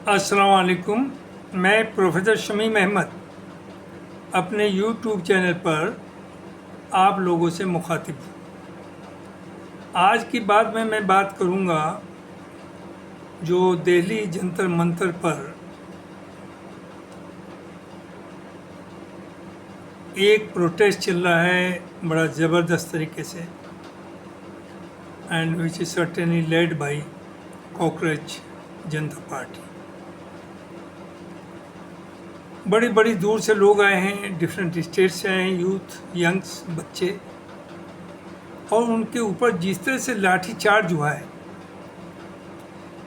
अस्सलाम वालेकुम। मैं प्रोफेसर शमीम अहमद अपने यूट्यूब चैनल पर आप लोगों से मुखातिब हूँ। आज की बात में मैं बात करूँगा जो दिल्ली जंतर मंतर पर एक प्रोटेस्ट चल रहा है बड़ा ज़बरदस्त तरीके से, and which is certainly led by cockroach Janata party. बड़ी बड़ी दूर से लोग आए हैं, डिफरेंट स्टेट से आए हैं, यूथ, यंग्स, बच्चे, और उनके ऊपर जिस तरह से लाठी चार्ज हुआ है,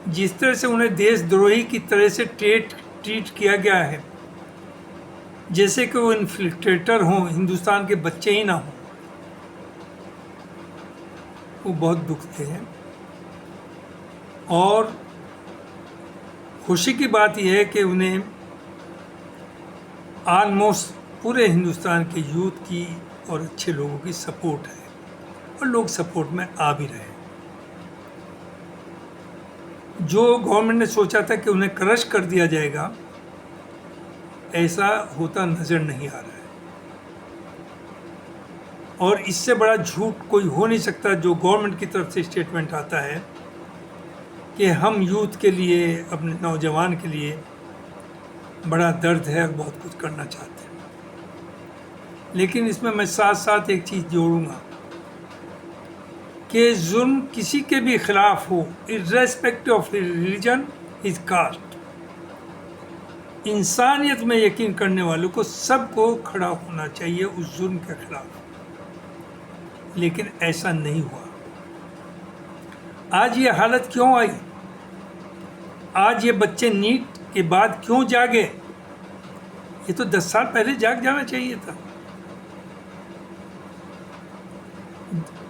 जिस तरह से उन्हें देशद्रोही की तरह से ट्रीट किया गया है, जैसे कि वो इन्फिल्ट्रेटर हों, हिंदुस्तान के बच्चे ही ना हों, वो बहुत दुखते हैं। और खुशी की बात यह है कि उन्हें ऑलमोस्ट पूरे हिंदुस्तान के यूथ की और अच्छे लोगों की सपोर्ट है, और लोग सपोर्ट में आ भी रहे हैं। जो गवर्नमेंट ने सोचा था कि उन्हें क्रश कर दिया जाएगा, ऐसा होता नज़र नहीं आ रहा है। और इससे बड़ा झूठ कोई हो नहीं सकता जो गवर्नमेंट की तरफ से स्टेटमेंट आता है कि हम यूथ के लिए, अपने नौजवान के लिए बड़ा दर्द है और बहुत कुछ करना चाहते हैं। लेकिन इसमें मैं साथ साथ एक चीज़ जोड़ूंगा कि जुल्म किसी के भी खिलाफ हो, irrespective of religion, his cast, इंसानियत में यकीन करने वालों को सबको खड़ा होना चाहिए उस जुल्म के खिलाफ। लेकिन ऐसा नहीं हुआ। आज ये हालत क्यों आई? आज ये बच्चे नीट के बाद क्यों जागे? ये तो 10 साल पहले जाग जाना चाहिए था।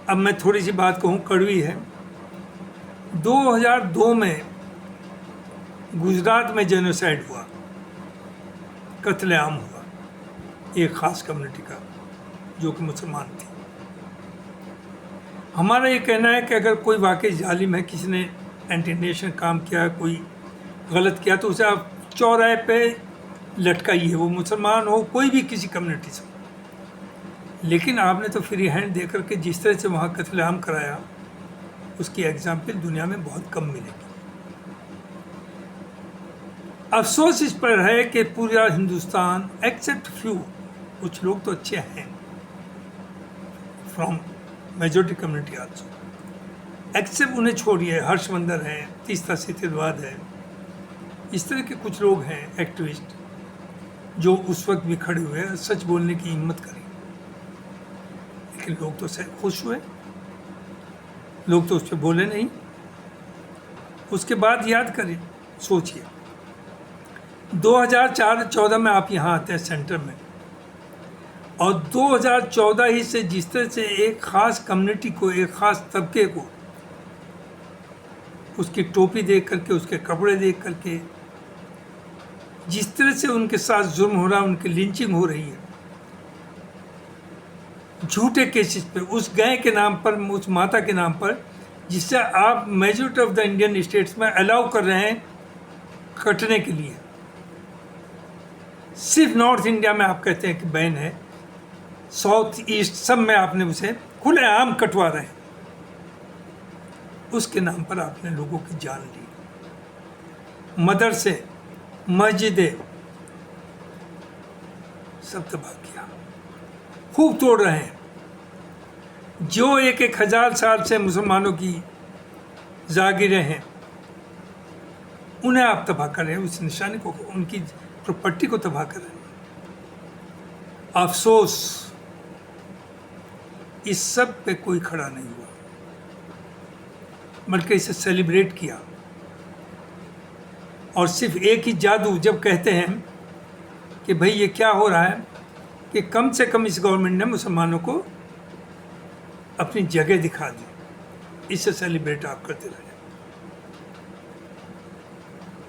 अब मैं थोड़ी सी बात कहूँ, कड़वी है। 2002 में गुजरात में जेनोसाइड हुआ, कत्लेआम हुआ एक ख़ास कम्युनिटी का, जो कि मुसलमान थी। हमारा ये कहना है कि अगर कोई वाकई जालिम है, किसी ने एंटी नेशन काम किया, कोई गलत किया, तो उसे आप चौराहे पे लटकाइए, वो मुसलमान हो, कोई भी किसी कम्युनिटी से। लेकिन आपने तो फ्री हैंड दे करके जिस तरह से वहाँ कत्लेआम कराया, उसकी एग्जाम्पल दुनिया में बहुत कम मिलेगी। अफसोस इस पर है कि पूरा हिंदुस्तान एक्सेप्ट फ्यू, कुछ लोग तो अच्छे हैं from majority community also, except उन्हें छोड़िए, हर्षवर्धन है, तीस्ता सीतेलवाद है, इस तरह के कुछ लोग हैं एक्टिविस्ट जो उस वक्त भी खड़े हुए, सच बोलने की हिम्मत करी। लेकिन लोग तो खुश हुए, लोग तो उस पर बोले नहीं। उसके बाद याद करें, सोचिए, 2004-14 में आप यहाँ आते हैं सेंटर में, और 2014 ही से जिस तरह से एक ख़ास कम्युनिटी को, एक ख़ास तबके को उसकी टोपी देख करके, उसके कपड़े देख करके जिस तरह से उनके साथ जुल्म हो रहा है, उनकी लिंचिंग हो रही है झूठे केसेस पे, उस गाय के नाम पर, उस माता के नाम पर, जिससे आप majority of the Indian states में अलाउ कर रहे हैं कटने के लिए। सिर्फ नॉर्थ इंडिया में आप कहते हैं कि बैन है, साउथ ईस्ट सब में आपने उसे खुलेआम कटवा रहे हैं। उसके नाम पर आपने लोगों की जान ली, मदरसे, मस्जिदें सब तबाह किया, खूब तोड़ रहे हैं। जो 1,000 साल से मुसलमानों की जागीरें हैं, उन्हें आप तबाह कर रहे हैं, उस निशानी को, उनकी प्रॉपर्टी को तबाह कर रहे हैं। अफसोस, इस सब पे कोई खड़ा नहीं हुआ, बल्कि इसे सेलिब्रेट किया। और सिर्फ एक ही जादू, जब कहते हैं कि भाई ये क्या हो रहा है, कि कम से कम इस गवर्नमेंट ने मुसलमानों को अपनी जगह दिखा दी, इसे सेलिब्रेट आप करते रहे।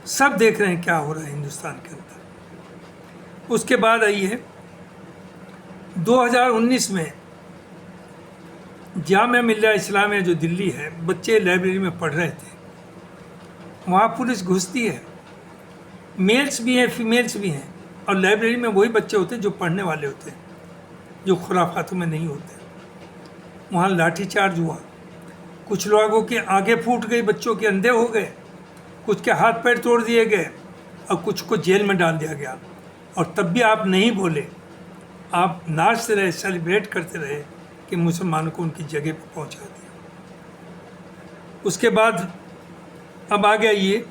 सब देख रहे हैं क्या हो रहा है हिंदुस्तान के अंदर। उसके बाद आइए 2019 में जामिया मिल्लिया इस्लामिया जो दिल्ली है, बच्चे लाइब्रेरी में पढ़ रहे थे, वहाँ पुलिस घुसती है मेल्स भी हैं, फीमेल्स भी हैं, और लाइब्रेरी में वही बच्चे होते हैं जो पढ़ने वाले होते हैं, जो खुराफातों में नहीं होते। वहाँ लाठीचार्ज हुआ, कुछ लोगों की आंखें फूट गई, बच्चों के अंधे हो गए, कुछ के हाथ पैर तोड़ दिए गए, और कुछ को जेल में डाल दिया गया। और तब भी आप नहीं बोले, आप नाचते रहे, सेलिब्रेट करते रहे कि मुसलमानों को उनकी जगह पर पहुंचा दिया। उसके बाद अब आ गया ये,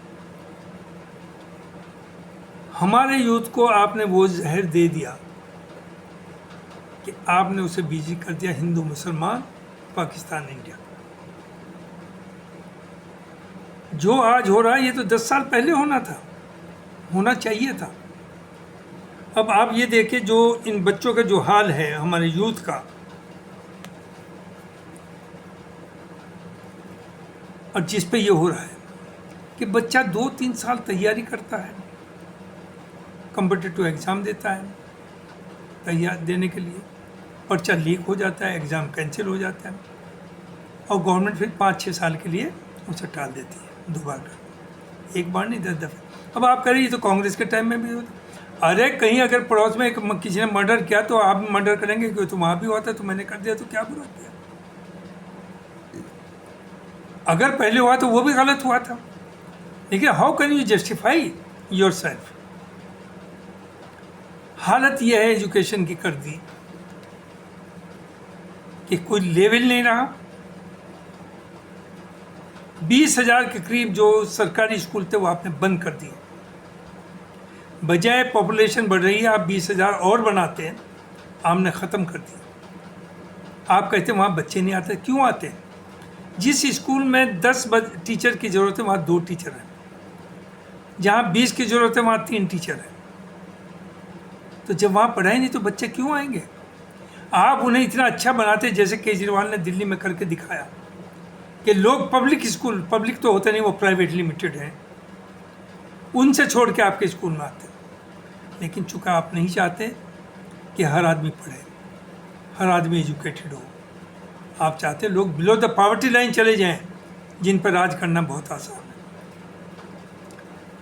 हमारे यूथ को आपने वो जहर दे दिया कि आपने उसे बिजी कर दिया हिंदू मुसलमान, पाकिस्तान इंडिया। जो आज हो रहा है ये तो 10 साल पहले होना था, होना चाहिए था। अब आप ये देखिए जो इन बच्चों का जो हाल है, हमारे यूथ का, और जिस पे ये हो रहा है कि बच्चा 2-3 साल तैयारी करता है, कॉम्पिटिटिव एग्ज़ाम देता है, तैयार देने के लिए पर्चा लीक हो जाता है, एग्ज़ाम कैंसिल हो जाता है, और गवर्नमेंट फिर 5-6 साल के लिए उसे टाल देती है, 2 बार कर, 1 बार नहीं 10 दफ़े। अब आप कह रहे ये तो कांग्रेस के टाइम में भी होता। अरे कहीं अगर पड़ोस में किसी ने मर्डर किया तो आप भी मर्डर करेंगे कि तो वहाँ भी हुआ था तो मैंने कर दिया, तो क्या बुरा किया? अगर पहले हुआ तो वो भी गलत हुआ था, लेकिन how can you justify your self? हालत यह है एजुकेशन की कर दी कि कोई लेवल नहीं रहा। 20,000 के करीब जो सरकारी स्कूल थे वो आपने बंद कर दिए, बजाय पॉपुलेशन बढ़ रही है आप 20,000 और बनाते हैं, आपने ख़त्म कर दिया। आप कहते हैं वहाँ बच्चे नहीं आते, क्यों आते हैं? जिस स्कूल में 10 टीचर की ज़रूरत है वहाँ 2 टीचर हैं, जहाँ 20 की ज़रूरत है वहाँ 3 टीचर हैं। तो जब वहाँ पढ़ाई नहीं तो बच्चे क्यों आएंगे? आप उन्हें इतना अच्छा बनाते जैसे केजरीवाल ने दिल्ली में करके दिखाया कि लोग पब्लिक स्कूल, पब्लिक तो होते नहीं, वो प्राइवेट लिमिटेड हैं, उनसे छोड़ के आपके स्कूल में आते हैं। लेकिन चूँकि आप नहीं चाहते कि हर आदमी पढ़े, हर आदमी एजुकेटेड हो, आप चाहते लोग बिलो द पॉवर्टी लाइन चले जाएं, जिन पर राज करना बहुत आसान है।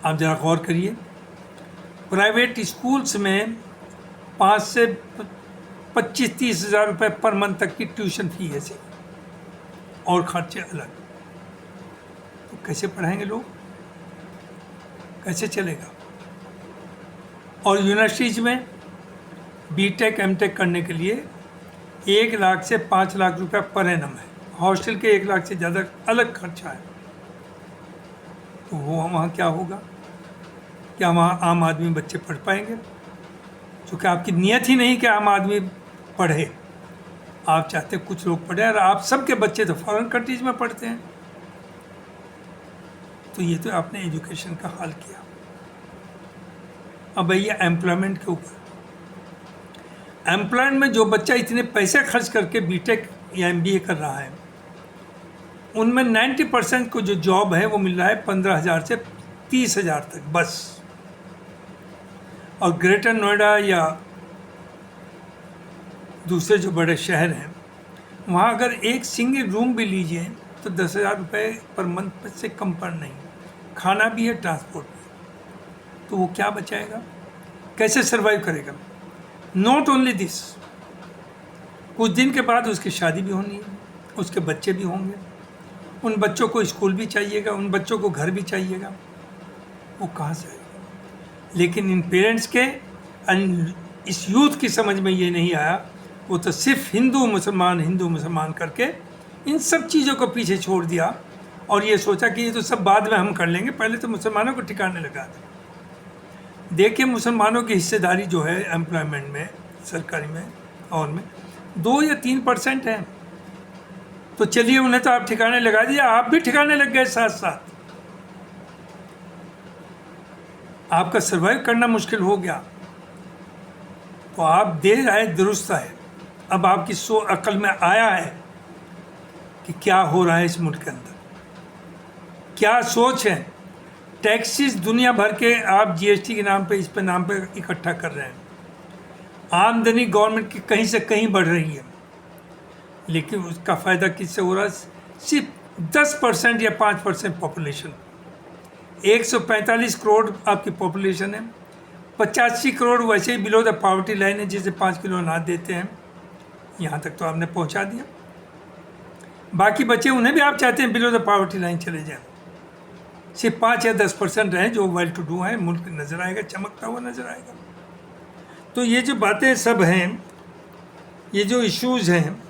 आप ज़रा गौर करिए, प्राइवेट स्कूल्स में 5 से 25-30 हज़ार रुपये पर मंथ तक की ट्यूशन फी है से, और खर्चे अलग। तो कैसे पढ़ाएंगे लोग? कैसे चलेगा? और यूनिवर्सिटीज़ में बीटेक एमटेक करने के लिए 1 लाख से 5 लाख रुपया पर एनम है, हॉस्टल के 1 लाख से ज़्यादा अलग खर्चा है। तो वो वहाँ क्या होगा? क्या वहाँ आम आदमी बच्चे पढ़ पाएंगे? क्योंकि आपकी नियत ही नहीं कि आम आदमी पढ़े, आप चाहते कुछ लोग पढ़े, और आप सबके बच्चे तो फॉरेन कंट्रीज में पढ़ते हैं। तो ये तो आपने एजुकेशन का हाल किया। अब भैया एम्प्लॉयमेंट के ऊपर, एम्प्लॉयमेंट में जो बच्चा इतने पैसे खर्च करके बीटेक या एमबीए कर रहा है, उनमें 90% को जो जॉब है वो मिल रहा है 15,000 से 30,000 तक बस। और ग्रेटर नोएडा या दूसरे जो बड़े शहर हैं, वहाँ अगर एक सिंगल रूम भी लीजिए तो 10,000 रुपये पर मंथ से कम पर नहीं, खाना भी है, ट्रांसपोर्ट भी है। तो वो क्या बचाएगा? कैसे सर्वाइव करेगा? नॉट ओनली दिस, कुछ दिन के बाद उसकी शादी भी होनी है, उसके बच्चे भी होंगे, उन बच्चों को स्कूल भी चाहिएगा, उन बच्चों को घर भी चाहिएगा, वो कहाँ से आएगा? लेकिन इन पेरेंट्स के, इस यूथ की समझ में ये नहीं आया, वो तो सिर्फ हिंदू मुसलमान करके इन सब चीज़ों को पीछे छोड़ दिया, और ये सोचा कि ये तो सब बाद में हम कर लेंगे, पहले तो मुसलमानों को ठिकाने लगा दें। देखिए मुसलमानों की हिस्सेदारी जो है एम्प्लॉयमेंट में, सरकारी में और में 2 या 3% है। तो चलिए उन्हें तो आप ठिकाने लगा दिया, आप भी ठिकाने लग गए साथ साथ, आपका सर्वाइव करना मुश्किल हो गया। तो आप दे रहे दुरुस्त है, अब आपकी अकल में आया है कि क्या हो रहा है इस मुल्क के अंदर, क्या सोच है। टैक्सेस दुनिया भर के आप जीएसटी के नाम पे, इस पे नाम पे इकट्ठा कर रहे हैं, आमदनी गवर्नमेंट की कहीं से कहीं बढ़ रही है, लेकिन उसका फ़ायदा किससे हो रहा है? सिर्फ 10% या 5% पॉपुलेशन। 145 करोड़ आपकी पॉपुलेशन है, 85 करोड़ वैसे ही बिलो द पॉवर्टी लाइन है, जिसे 5 किलो अनाज देते हैं। यहाँ तक तो आपने पहुँचा दिया। बाकी बच्चे उन्हें भी आप चाहते हैं बिलो द पॉवर्टी लाइन चले जाएं। सिर्फ 5 या 10% रहें जो वेल टू डू हैं, मुल्क नज़र आएगा, चमकता हुआ नज़र आएगा। तो ये जो बातें सब हैं, ये जो इश्यूज़ हैं,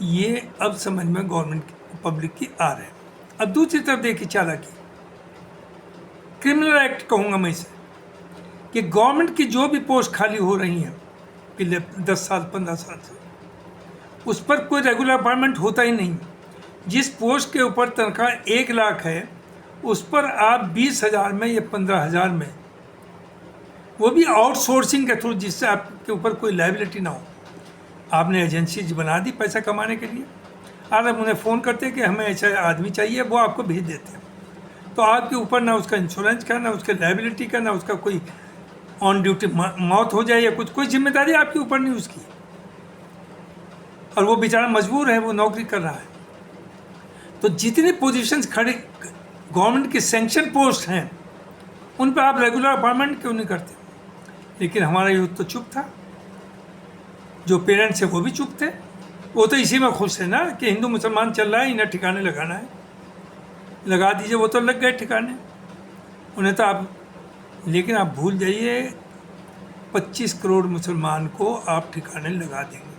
ये अब समझ में गवर्नमेंट पब्लिक की आ रहे हैं। अब दूसरी तरफ देखिए चालाकी, क्रिमिनल एक्ट कहूँगा मैं इसे, कि गवर्नमेंट की जो भी पोस्ट खाली हो रही हैं पिछले 10 साल 15 साल से, उस पर कोई रेगुलर अपॉइंटमेंट होता ही नहीं। जिस पोस्ट के ऊपर तनख्वाह 1 लाख है, उस पर आप 20,000 में या 15,000 में, वो भी आउटसोर्सिंग के थ्रू, जिससे आपके ऊपर कोई लायबिलिटी ना हो। आपने एजेंसीज बना दी पैसा कमाने के लिए, और आप उन्हें फ़ोन करते हैं कि हमें ऐसा आदमी चाहिए, वो आपको भेज देते हैं। तो आपके ऊपर ना उसका इंश्योरेंस का, ना उसके लायबिलिटी का, ना उसका कोई ऑन ड्यूटी मौत हो जाए या कुछ, कोई जिम्मेदारी आपके ऊपर नहीं उसकी, और वो बेचारा मजबूर है, वो नौकरी कर रहा है। तो जितने पोजीशंस खड़े गवर्नमेंट के सैंक्शन पोस्ट हैं, उन पर आप रेगुलर अपॉइंटमेंट क्यों नहीं करते? लेकिन हमारा यूथ तो चुप था, जो पेरेंट्स हैं वो भी चुप थे। वो तो इसी में खुश है ना कि हिंदू मुसलमान चल रहा है, इन्हें ठिकाने लगाना है, लगा दीजिए, वो तो लग गए ठिकाने उन्हें तो आप। लेकिन आप भूल जाइए, 25 करोड़ मुसलमान को आप ठिकाने लगा देंगे,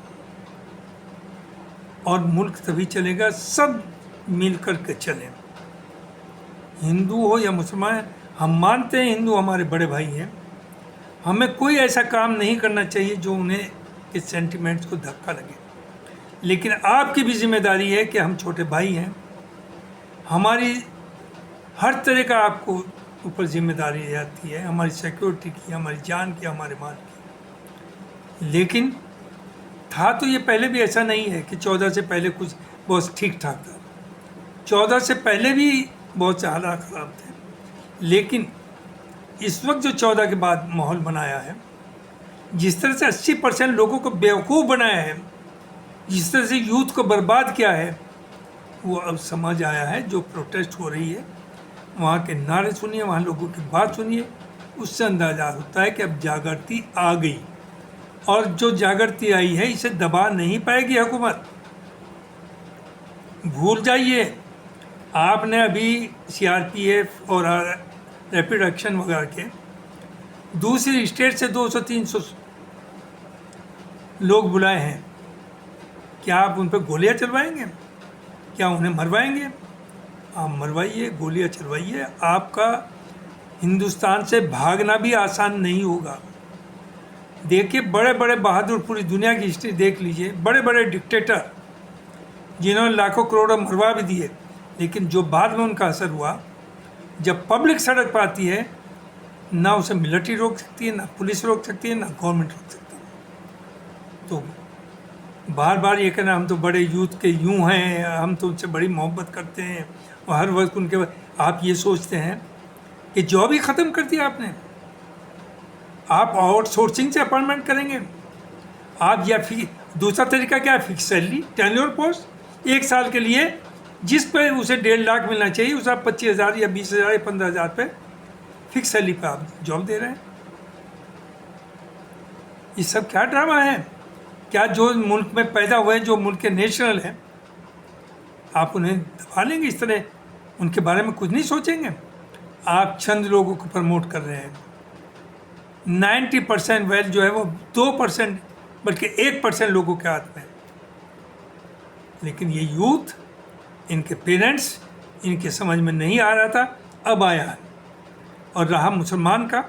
और मुल्क तभी चलेगा सब मिल कर के चलें। हिंदू हो या मुसलमान, हम मानते हैं हिंदू हमारे बड़े भाई हैं, हमें कोई ऐसा काम नहीं करना चाहिए जो उन्हें के सेंटिमेंट्स को धक्का लगे। लेकिन आपकी भी जिम्मेदारी है कि हम छोटे भाई हैं, हमारी हर तरह का आपको ऊपर जिम्मेदारी आती है, हमारी सिक्योरिटी की, हमारी जान की, हमारे माल की। लेकिन था तो ये पहले भी ऐसा नहीं है कि 14 से पहले कुछ बहुत ठीक ठाक था। 14 से पहले भी बहुत से हालात ख़राब थे। लेकिन इस वक्त जो 14 के बाद माहौल बनाया है, जिस तरह से 80% लोगों को बेवकूफ़ बनाया है, जिस तरह से यूथ को बर्बाद किया है, वो अब समझ आया है। जो प्रोटेस्ट हो रही है, वहाँ के नारे सुनिए, वहाँ लोगों की बात सुनिए, उससे अंदाज़ा होता है कि अब जागृति आ गई, और जो जागृति आई है इसे दबा नहीं पाएगी हुकूमत। भूल जाइए, आपने अभी CRPF और रैपिड एक्शन वगैरह के दूसरी स्टेट से 200-300 लोग बुलाए हैं। क्या आप उन पर गोलियां चलवाएंगे? क्या उन्हें मरवाएंगे? आप मरवाइए, गोलियां चलवाइए। आपका हिंदुस्तान से भागना भी आसान नहीं होगा। देखिए, बड़े बड़े बहादुर, पूरी दुनिया की हिस्ट्री देख लीजिए, बड़े बड़े डिक्टेटर जिन्होंने लाखों करोड़ों मरवा भी दिए, लेकिन जो बाद में उनका असर हुआ, जब पब्लिक सड़क पर आती है, ना उसे मिलिट्री रोक सकती है, ना पुलिस रोक सकती है, ना गवर्नमेंट रोक सकती है। तो बार बार ये कहना हम तो बड़े यूथ के यूँ हैं, हम तो उनसे बड़ी मोहब्बत करते हैं, और हर वक्त उनके, आप ये सोचते हैं कि जॉब ही ख़त्म कर दिया आपने। आप आउटसोर्सिंग से अपॉइंटमेंट करेंगे आप, या फिर दूसरा तरीका क्या है, फिक्स सैलरी, टेन्योर पोस्ट, 1 साल के लिए, जिस पर उसे 1.5 लाख मिलना चाहिए, उसे आप 25,000 या 20,000 या 15,000 पे फिक्स सैलरी पे आप जॉब दे रहे हैं। ये सब क्या ड्रामा है? क्या जो मुल्क में पैदा हुए, जो मुल्क के नेशनल हैं, आप उन्हें दबा लेंगे इस तरह? उनके बारे में कुछ नहीं सोचेंगे? आप चंद लोगों को प्रमोट कर रहे हैं। 90% वेल्थ जो है वो 2% बल्कि 1% लोगों के हाथ में है। लेकिन ये यूथ, इनके पेरेंट्स, इनके समझ में नहीं आ रहा था, अब आया है। और रहा मुसलमान का,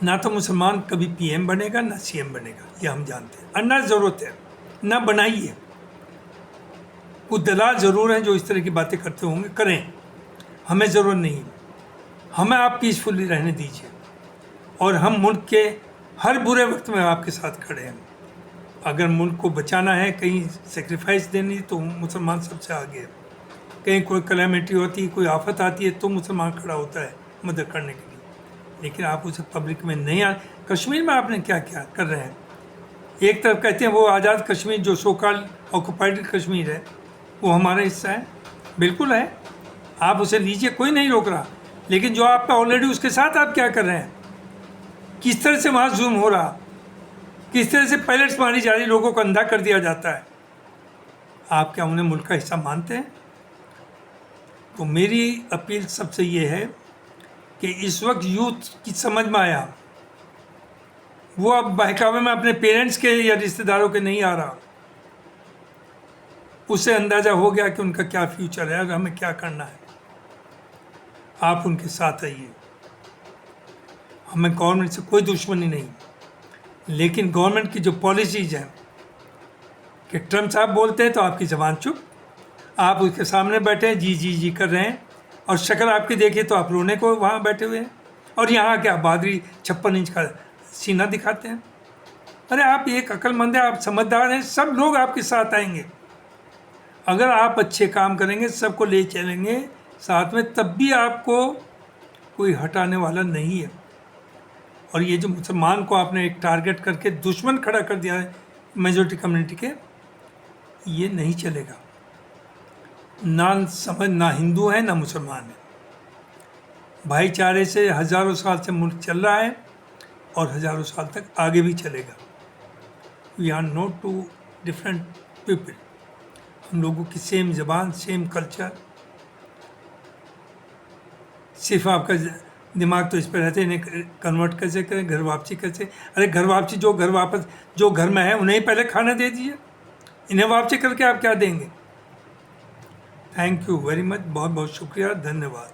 ना तो मुसलमान कभी PM बनेगा, ना CM बनेगा, ये हम जानते हैं। और ना ज़रूरत है, ना बनाइए। कुछ दलाल ज़रूर हैं जो इस तरह की बातें करते होंगे, करें, हमें ज़रूरत नहीं। हमें आप पीसफुली रहने दीजिए, और हम मुल्क के हर बुरे वक्त में आपके साथ खड़े हैं। अगर मुल्क को बचाना है, कहीं सेक्रीफाइस देनी, तो मुसलमान सबसे आगे है। कहीं कोई कैलेमिटी होती है, कोई आफत आती है, तो मुसलमान खड़ा होता है मदद करने के लिए। लेकिन आप उसे पब्लिक में नहीं आ। कश्मीर में आपने क्या क्या कर रहे हैं? एक तरफ कहते हैं वो आज़ाद कश्मीर, जो सोकाल ऑक्युपाइड कश्मीर है, वो हमारा हिस्सा है। बिल्कुल है, आप उसे लीजिए, कोई नहीं रोक रहा, लेकिन जो आपका ऑलरेडी उसके साथ आप क्या कर रहे हैं, किस तरह से वहाँ जुल्म हो रहा, किस तरह से पैलेट्स मारी जा रही, लोगों को अंधा कर दिया जाता है, आप क्या उन्हें मुल्क का हिस्सा मानते हैं? तो मेरी अपील सबसे ये है कि इस वक्त यूथ की समझ में आया, वो अब बहकावे में अपने पेरेंट्स के या रिश्तेदारों के नहीं आ रहा, उसे अंदाज़ा हो गया कि उनका क्या फ्यूचर है और हमें क्या करना है। आप उनके साथ आइए। हमें गवर्नमेंट से कोई दुश्मनी नहीं, लेकिन गवर्नमेंट की जो पॉलिसीज़ हैं कि ट्रम्प साहब बोलते हैं तो आपकी ज़बान चुप, आप उसके सामने बैठे हैं जी जी जी कर रहे हैं, और शक्ल आपकी देखिए तो आप रोने को वहाँ बैठे हुए हैं, और यहाँ क्या बहादुरी 56 इंच का सीना दिखाते हैं। अरे आप एक अक्लमंद है, आप समझदार हैं, सब लोग आपके साथ आएंगे। अगर आप अच्छे काम करेंगे, सबको ले चलेंगे साथ में, तब भी आपको कोई हटाने वाला नहीं है। और ये जो मुसलमान को आपने एक टारगेट करके दुश्मन खड़ा कर दिया है मेजॉरिटी कम्युनिटी के, ये नहीं चलेगा। ना समझ, ना हिंदू है ना मुसलमान है, भाईचारे से हज़ारों साल से मुल्क चल रहा है और हज़ारों साल तक आगे भी चलेगा। We are not too different people, हम लोगों की सेम ज़बान, सेम कल्चर। सिर्फ आपका दिमाग तो इस पर रहते हैं, इन्हें कन्वर्ट कैसे करें, घर वापसी कैसे। अरे घर वापसी, जो घर में है उन्हें ही पहले खाना दे दीजिए, इन्हें वापसी करके आप क्या देंगे। थैंक यू वेरी मच, बहुत बहुत शुक्रिया, धन्यवाद।